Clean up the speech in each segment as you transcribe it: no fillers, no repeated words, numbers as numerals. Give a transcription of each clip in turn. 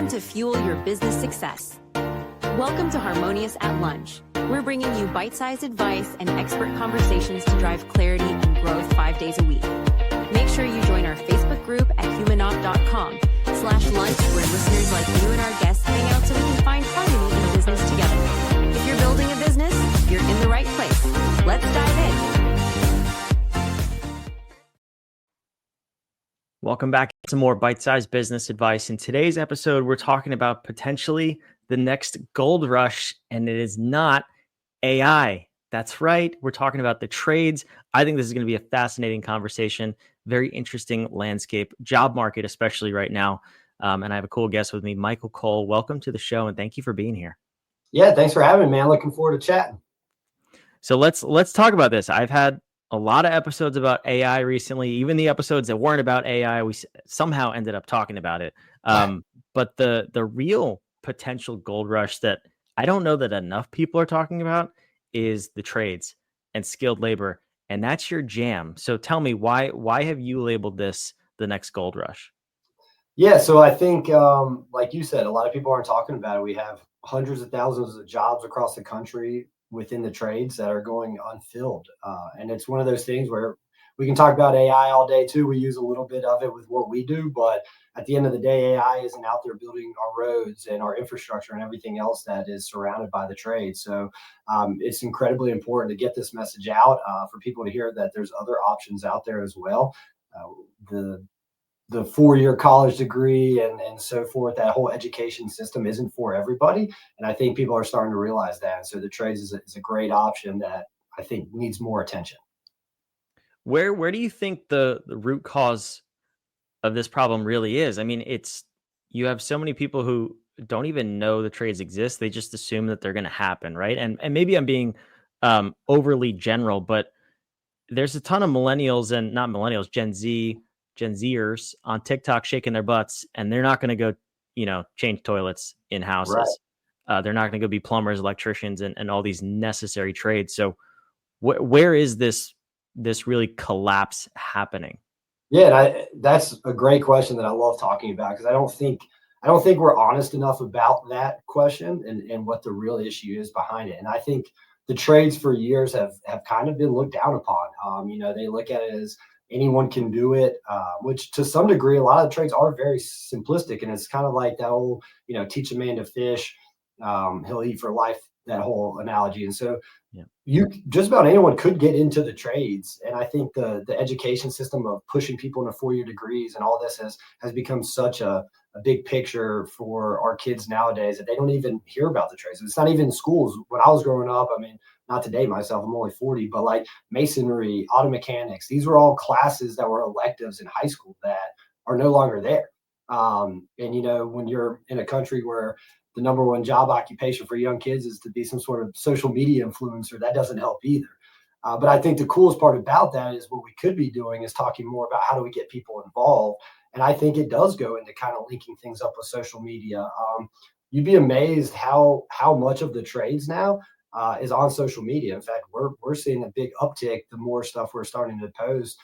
time to fuel your business success. Welcome to Harmonious at Lunch. We're bringing you bite-sized advice and expert conversations to drive clarity and growth 5 days a week. Make sure you join our Facebook group at humanopt.com/lunch, where listeners like you and our guests hang out so we can find harmony in business together. If you're building a business, you're in the right place. Let's dive in. Welcome back to some more bite-sized business advice. In today's episode, we're talking about potentially the next gold rush, and it is not AI. That's right. We're talking about the trades. I think this is going to be a fascinating conversation, very interesting landscape, job market, especially right now. And I have a cool guest with me, Michael Cole. Welcome to the show, and thank you for being here. Yeah, thanks for having me, man. Looking forward to chatting. So let's talk about this. I've had a lot of episodes about AI recently. Even the episodes that weren't about AI, we somehow ended up talking about it. But the real potential gold rush that I don't know that enough people are talking about is the trades and skilled labor, and that's your jam. So tell me, why have you labeled this the next gold rush? Yeah, so I think, like you said, a lot of people aren't talking about it. We have hundreds of thousands of jobs across the country within the trades that are going unfilled. And it's one of those things where we can talk about AI all day too. We use a little bit of it with what we do, but at the end of the day, AI isn't out there building our roads and our infrastructure and everything else that is surrounded by the trade. So it's incredibly important to get this message out for people to hear that there's other options out there as well. The 4-year college degree and so forth, that whole education system isn't for everybody. And I think people are starting to realize that. And so the trades is a great option that I think needs more attention. Where do you think the root cause of this problem really is? I mean, you have so many people who don't even know the trades exist. They just assume that they're going to happen, right? And maybe I'm being overly general, but there's a ton of millennials and not millennials, Gen Zers on TikTok shaking their butts, and they're not going to go, change toilets in houses. Right. They're not going to go be plumbers, electricians, and all these necessary trades. So where is this really collapse happening? Yeah, that's a great question that I love talking about, because I don't think we're honest enough about that question and what the real issue is behind it. And I think the trades for years have kind of been looked down upon. They look at it as anyone can do it, which to some degree, a lot of the trades are very simplistic. And it's kind of like that old, teach a man to fish, he'll eat for life, that whole analogy. And so you just about anyone could get into the trades. And I think the education system of pushing people into 4-year degrees and all this has become such a big picture for our kids nowadays that they don't even hear about the trades. It's not even in schools. When I was growing up, I mean, not to date myself, I'm only 40, but like masonry, auto mechanics, these were all classes that were electives in high school that are no longer there. And when you're in a country where the number one job occupation for young kids is to be some sort of social media influencer, that doesn't help either. But I think the coolest part about that is what we could be doing is talking more about how do we get people involved. And I think it does go into kind of linking things up with social media. You'd be amazed how much of the trades now is on social media. In fact, we're seeing a big uptick the more stuff we're starting to post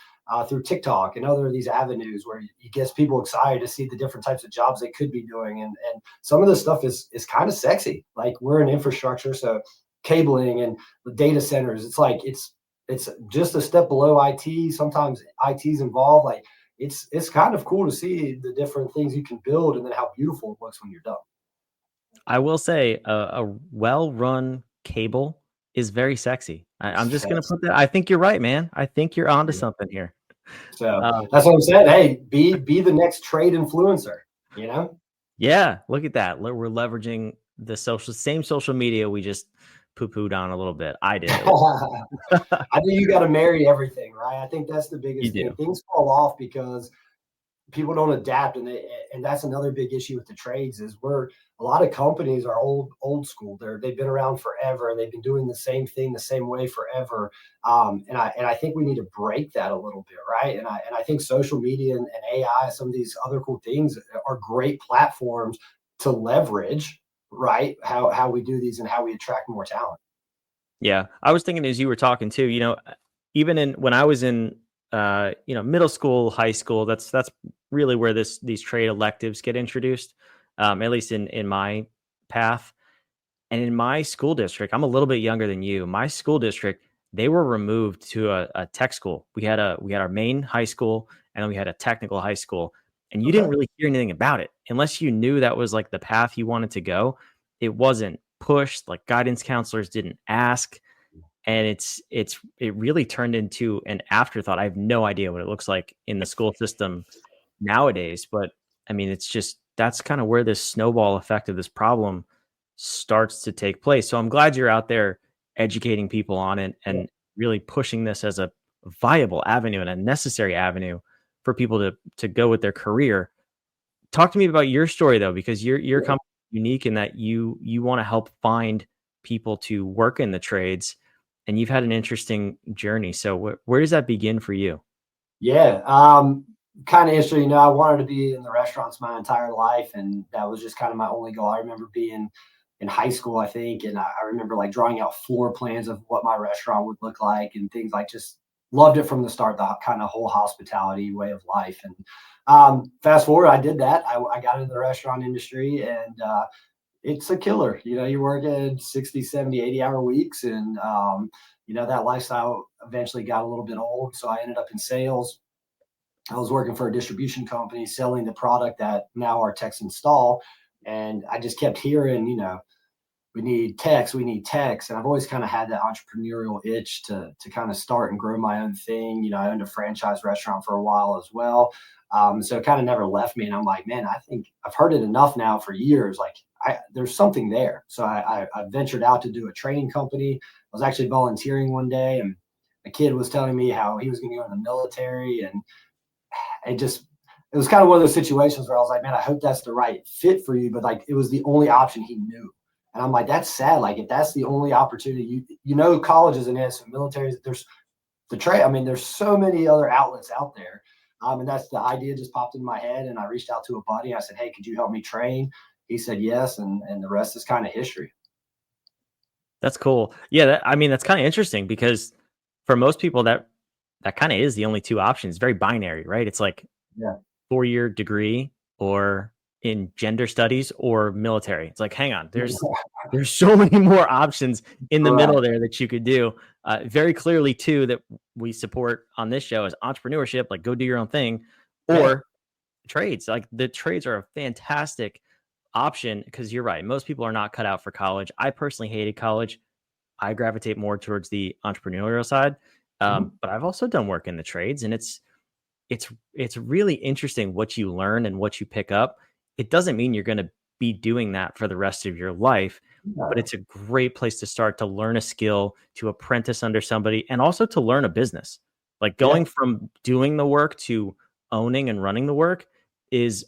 through TikTok and other of these avenues where it gets people excited to see the different types of jobs they could be doing. And some of this stuff is kind of sexy. Like, we're in infrastructure, so cabling and the data centers, it's like it's just a step below IT. Sometimes IT's involved. Like, it's kind of cool to see the different things you can build and then how beautiful it looks when you're done. I will say a well-run cable is very sexy. I'm just going to put that. I think you're right, man. I think you're onto something here. So that's what I'm saying. Hey, be the next trade influencer, Yeah. Look at that. We're leveraging the same social media we just poo-pooed on a little bit. I did. I think you got to marry everything, right? I think that's the biggest thing. Things fall off because people don't adapt, and that's another big issue with the trades is a lot of companies are old school. They've been around forever, and they've been doing the same thing the same way forever. And I think we need to break that a little bit, right? And I think social media and AI, some of these other cool things are great platforms to leverage, right? How we do these and how we attract more talent. Yeah, I was thinking as you were talking too. Even when I was in middle school, high school, that's really where these trade electives get introduced. at least in my path. And in my school district, I'm a little bit younger than you. My school district, they were removed to a tech school. We had our main high school, and then we had a technical high school. And you didn't Okay. really hear anything about it unless you knew that was like the path you wanted to go. It wasn't pushed, like guidance counselors didn't ask. And it really turned into an afterthought. I have no idea what it looks like in the school system nowadays, but I mean, it's just that's kind of where this snowball effect of this problem starts to take place. So I'm glad you're out there educating people on it Yeah. and really pushing this as a viable avenue and a necessary avenue for people to go with their career. Talk to me about your story though, because your Yeah. company is unique in that you want to help find people to work in the trades, and you've had an interesting journey. So where does that begin for you? Yeah. Kind of interesting. I wanted to be in the restaurants my entire life, and that was just kind of my only goal. I remember being in high school, I think, and I remember like drawing out floor plans of what my restaurant would look like and things like just loved it from the start, the kind of whole hospitality way of life. And fast forward, I did that. I got into the restaurant industry, and it's a killer. You're working 60, 70, 80-hour weeks. And, that lifestyle eventually got a little bit old. So I ended up in sales. I was working for a distribution company selling the product that now our techs install. And I just kept hearing, we need techs, we need techs. And I've always kind of had that entrepreneurial itch to kind of start and grow my own thing. I owned a franchise restaurant for a while as well. So it kind of never left me. And I'm like, man, I think I've heard it enough now for years. Like there's something there. So I ventured out to do a training company. I was actually volunteering one day, and a kid was telling me how he was going to go in the military. And it was kind of one of those situations where I was like, man, I hope that's the right fit for you. But like, it was the only option he knew. And I'm like, that's sad. Like, if that's the only opportunity, college isn't it. So military, there's the trade. I mean, there's so many other outlets out there. And that's the idea just popped in my head. And I reached out to a buddy. I said, hey, could you help me train? He said, yes. And the rest is kind of history. That's cool. Yeah, I mean, that's kind of interesting because for most people that kind of is the only two options. Very binary, right? It's like Yeah. 4-year degree or in gender studies or military. It's like, hang on, there's so many more options in the Correct. middle there that you could do. Very clearly, too, that we support on this show is entrepreneurship, like go do your own thing, Yeah. or trades. Like the trades are a fantastic option because you're right. Most people are not cut out for college. I personally hated college. I gravitate more towards the entrepreneurial side. Mhm. But I've also done work in the trades, and it's really interesting what you learn and what you pick up. It doesn't mean you're going to be doing that for the rest of your life, but Yeah. it's a great place to start to learn a skill, to apprentice under somebody, and also to learn a business. Like Yeah. going from doing the work to owning and running the work is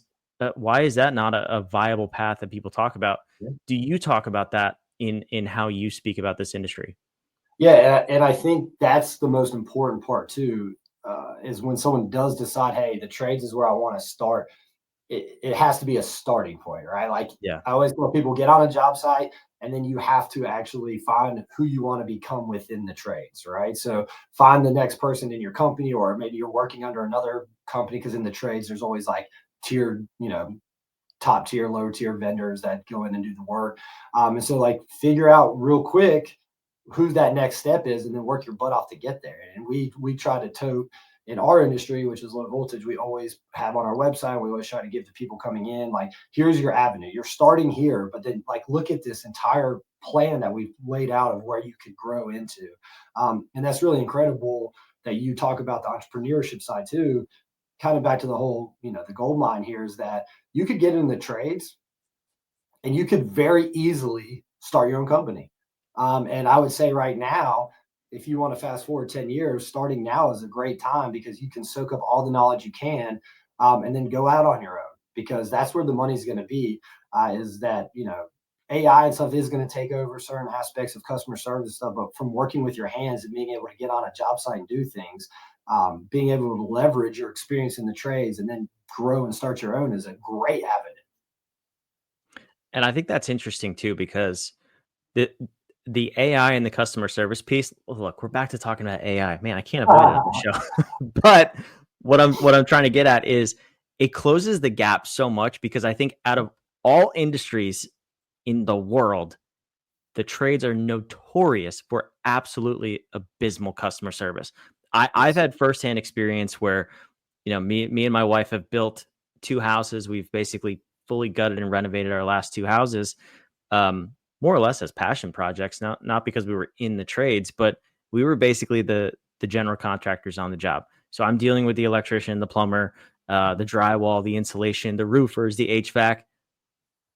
why is that not a viable path that people talk about? Yeah. Do you talk about that in how you speak about this industry? Yeah, and I think that's the most important part too, is when someone does decide, hey, the trades is where I want to start. It has to be a starting point, right? Like Yeah. I always tell people, get on a job site, and then you have to actually find who you want to become within the trades, right? So find the next person in your company, or maybe you're working under another company, because in the trades there's always like tiered, top tier, lower tier vendors that go in and do the work. And so like figure out real quick who that next step is, and then work your butt off to get there. And we try to tote in our industry, which is low voltage. We always have on our website, we always try to give the people coming in, like, here's your avenue. You're starting here, but then like look at this entire plan that we've laid out of where you could grow into. And that's really incredible that you talk about the entrepreneurship side too. Kind of back to the whole, the gold mine here is that you could get in the trades and you could very easily start your own company. And I would say right now, if you want to fast forward 10 years, starting now is a great time, because you can soak up all the knowledge you can, and then go out on your own, because that's where the money's going to be. Is that, AI and stuff is going to take over certain aspects of customer service and stuff, but from working with your hands and being able to get on a job site and do things, being able to leverage your experience in the trades and then grow and start your own is a great avenue. And I think that's interesting too, because the the AI and the customer service piece. Look, we're back to talking about AI. Man, I can't avoid it on the show. But what I'm trying to get at is it closes the gap so much, because I think out of all industries in the world, the trades are notorious for absolutely abysmal customer service. I've Yes. had firsthand experience where, me and my wife have built 2 houses. We've basically fully gutted and renovated our last 2 houses, more or less as passion projects, not because we were in the trades, but we were basically the general contractors on the job. So I'm dealing with the electrician, the plumber, the drywall, the insulation, the roofers, the HVAC.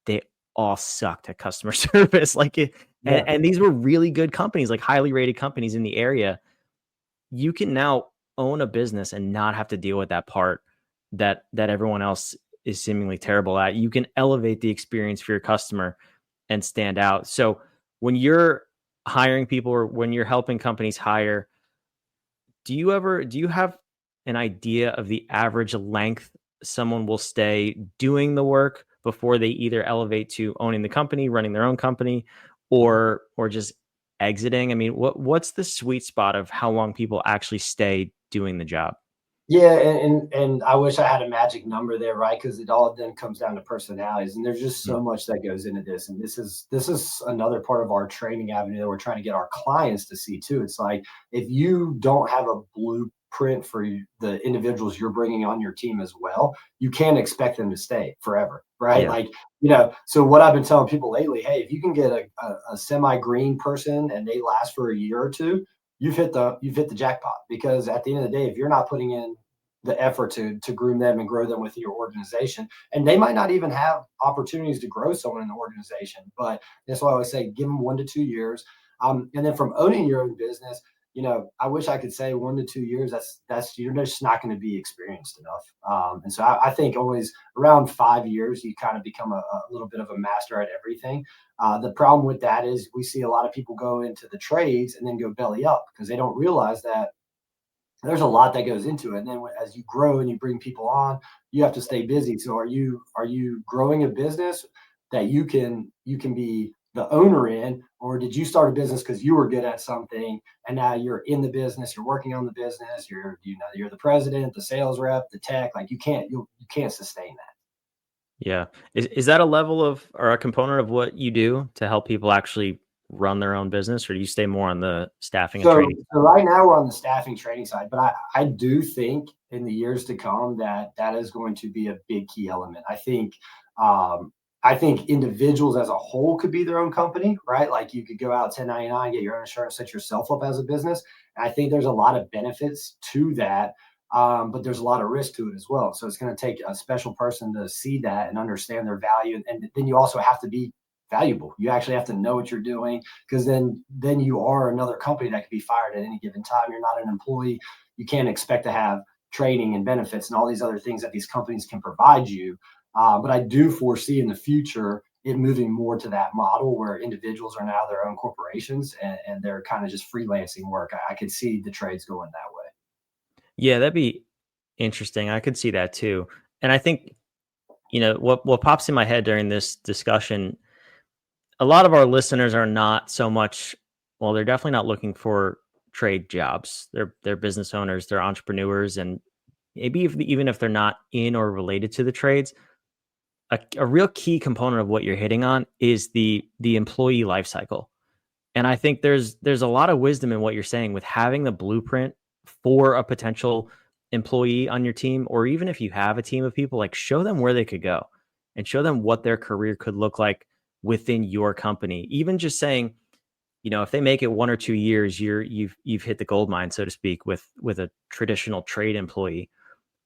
They all sucked at customer service. Yeah. And these were really good companies, like highly rated companies in the area. You can now own a business and not have to deal with that part that everyone else is seemingly terrible at. You can elevate the experience for your customer and stand out. So when you're hiring people or when you're helping companies hire, do you have an idea of the average length someone will stay doing the work before they either elevate to owning the company, running their own company, or just exiting? I mean, what's the sweet spot of how long people actually stay doing the job? Yeah, and I wish I had a magic number there, right? Because it all then comes down to personalities, and there's just Mm. so much that goes into this. And this is another part of our training avenue that we're trying to get our clients to see too. It's like if you don't have a blueprint for the individuals you're bringing on your team as well, you can't expect them to stay forever, right? Yeah. Like, so what I've been telling people lately, hey, if you can get a semi-green person and they last for a year or two, you've hit the jackpot, because at the end of the day, if you're not putting in the effort to groom them and grow them with your organization, and they might not even have opportunities to grow someone in the organization, but that's why I always say give them 1 to 2 years. And then from owning your own business, I wish I could say 1 to 2 years. That's you're just not going to be experienced enough. And so I think always around 5 years, you kind of become a little bit of a master at everything. The problem with that is we see a lot of people go into the trades and then go belly up because they don't realize that there's a lot that goes into it. And then as you grow and you bring people on, you have to stay busy. So are you growing a business that you can be the owner in, or did you start a business because you were good at something and now you're in the business, you're working on the business, you're the president, the sales rep, the tech, like you can't sustain that. Yeah. Is that a level of or a component of what you do to help people actually run their own business, or do you stay more on the staffing and So, training? so right now we're on the staffing training side, but I do think in the years to come that is going to be a big key element. Um, I think individuals as a whole could be their own company, right? Like you could go out 1099, get your own insurance, set yourself up as a business. And I think there's a lot of benefits to that, but there's a lot of risk to it as well. So it's going to take a special person to see that and understand their value, and then you also have to be valuable. You actually have to know what you're doing, because then you are another company that could be fired at any given time. You're not an employee. You can't expect to have training and benefits and all these other things that these companies can provide you. But I do foresee in the future it moving more to that model where individuals are now their own corporations, and they're kind of just freelancing work. I could see the trades going that way. Yeah, that'd be interesting. I could see that too. And I think, what pops in my head during this discussion, a lot of our listeners are not so much, well, they're definitely not looking for trade jobs. They're business owners, they're entrepreneurs, and maybe even if they're not in or related to the trades, a real key component of what you're hitting on is the employee life cycle. And I think there's a lot of wisdom in what you're saying with having the blueprint for a potential employee on your team, or even if you have a team of people, like show them where they could go and show them what their career could look like within your company. Even just saying, if they make it 1 or 2 years, you've hit the gold mine, so to speak, with a traditional trade employee.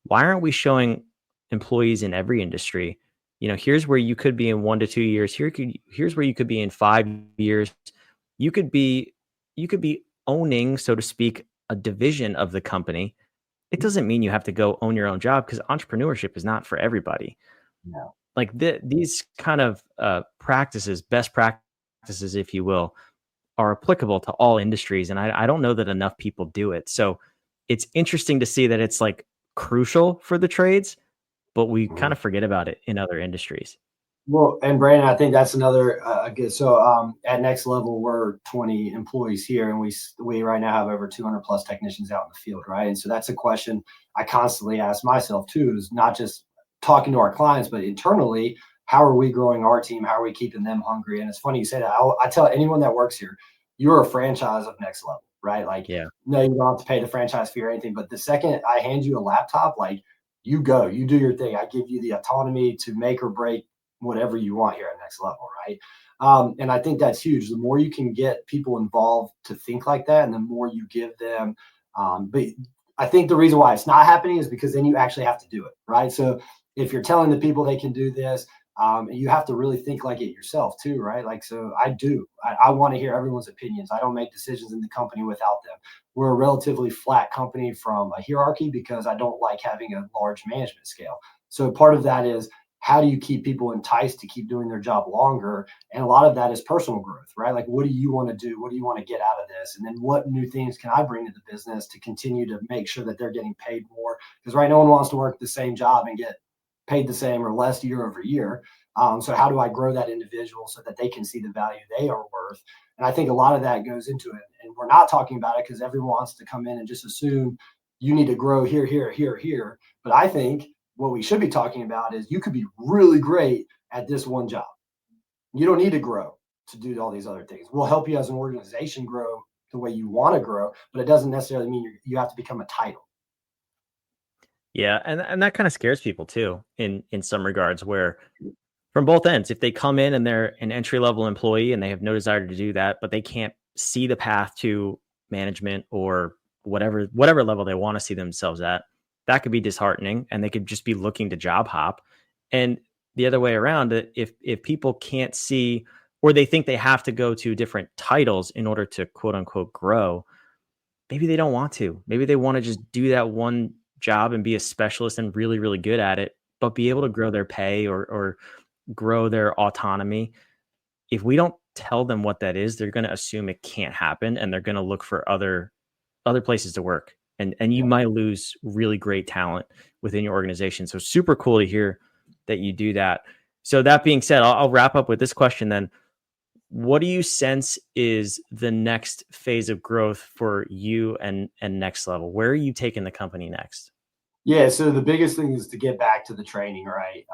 Why aren't we showing employees in every industry? Here's where you could be in 1 to 2 years. Here's where you could be in 5 years. You could be you could be owning, so to speak, a division of the company. It doesn't mean you have to go own your own job, because entrepreneurship is not for everybody. No. Like these kind of practices, best practices, if you will, are applicable to all industries. And I don't know that enough people do it. So it's interesting to see that it's like crucial for the trades, but we kind Mhm. of forget about it in other industries. Well, and Brandon, I think that's another good. So at Next Level, we're 20 employees here, and we right now have over 200 plus technicians out in the field, right? And so that's a question I constantly ask myself too, is not just talking to our clients, but internally, how are we growing our team? How are we keeping them hungry? And it's funny you say that. I tell anyone that works here, you're a franchise of Next Level, right? Like, Yeah. no, you don't have to pay the franchise fee or anything. But the second I hand you a laptop, like, you go, you do your thing. I give you the autonomy to make or break whatever you want here at Next Level, right? And I think that's huge. The more you can get people involved to think like that, and the more you give them. But I think the reason why it's not happening is because then you actually have to do it, right? So if you're telling the people they can do this, you have to really think like it yourself too, right? Like, so I want to hear everyone's opinions. I don't make decisions in the company without them. We're a relatively flat company from a hierarchy because I don't like having a large management scale. So part of that is, how do you keep people enticed to keep doing their job longer? And a lot of that is personal growth, right? Like, what do you want to do? What do you want to get out of this? And then what new things can I bring to the business to continue to make sure that they're getting paid more? Because right, no one wants to work the same job and get paid the same or less year over year. So how do I grow that individual so that they can see the value they are worth? And I think a lot of that goes into it. And we're not talking about it because everyone wants to come in and just assume you need to grow here, here, here, here. But I think what we should be talking about is you could be really great at this one job. You don't need to grow to do all these other things. We'll help you as an organization grow the way you want to grow, but it doesn't necessarily mean you have to become a title. Yeah, and that kind of scares people too, in some regards, where from both ends, if they come in and they're an entry level employee and they have no desire to do that, but they can't see the path to management or whatever level they want to see themselves at, that could be disheartening, and they could just be looking to job hop. And the other way around, if people can't see, or they think they have to go to different titles in order to quote unquote grow, maybe they don't want to. Maybe they want to just do that one job and be a specialist and really, really good at it, but be able to grow their pay or grow their autonomy. If we don't tell them what that is, they're going to assume it can't happen, and they're going to look for other places to work. And you might lose really great talent within your organization. So super cool to hear that you do that. So that being said, I'll wrap up with this question then. What do you sense is the next phase of growth for you and Next Level? Where are you taking the company next? Yeah, so the biggest thing is to get back to the training, right?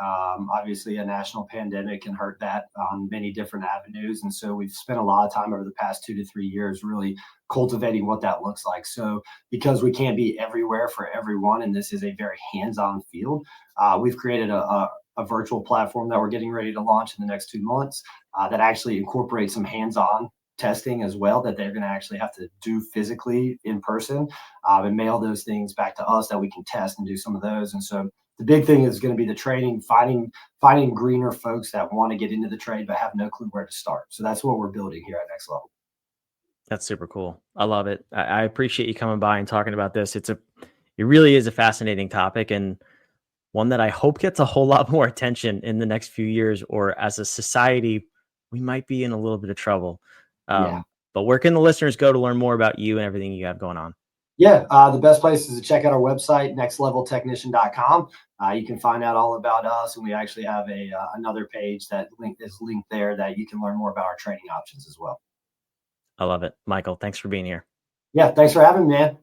Obviously, a national pandemic can hurt that on many different avenues. And so we've spent a lot of time over the past 2 to 3 years really cultivating what that looks like. So because we can't be everywhere for everyone, and this is a very hands-on field, we've created a virtual platform that we're getting ready to launch in the next 2 months that actually incorporates some hands-on testing as well, that they're going to actually have to do physically in person, and mail those things back to us that we can test and do some of those. And so the big thing is going to be the training, finding greener folks that want to get into the trade but have no clue where to start. So that's what we're building here at Next Level. That's super cool. I love it. I appreciate you coming by and talking about this. It really is a fascinating topic, and one that I hope gets a whole lot more attention in the next few years, or as a society, we might be in a little bit of trouble. But where can the listeners go to learn more about you and everything you have going on? Yeah, the best place is to check out our website, nextleveltechnician.com. You can find out all about us, and we actually have another page that is linked there that you can learn more about our training options as well. I love it. Michael, thanks for being here. Yeah, thanks for having me, man.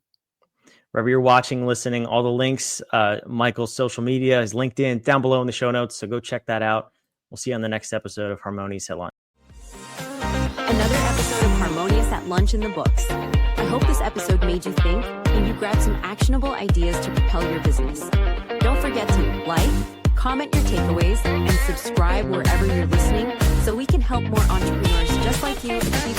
Wherever you're watching, listening, all the links, Michael's social media, his LinkedIn down below in the show notes. So go check that out. We'll see you on the next episode of Harmonious at Lunch. Another episode of Harmonious at Lunch in the books. I hope this episode made you think and you grabbed some actionable ideas to propel your business. Don't forget to like, comment your takeaways, and subscribe wherever you're listening so we can help more entrepreneurs just like you achieve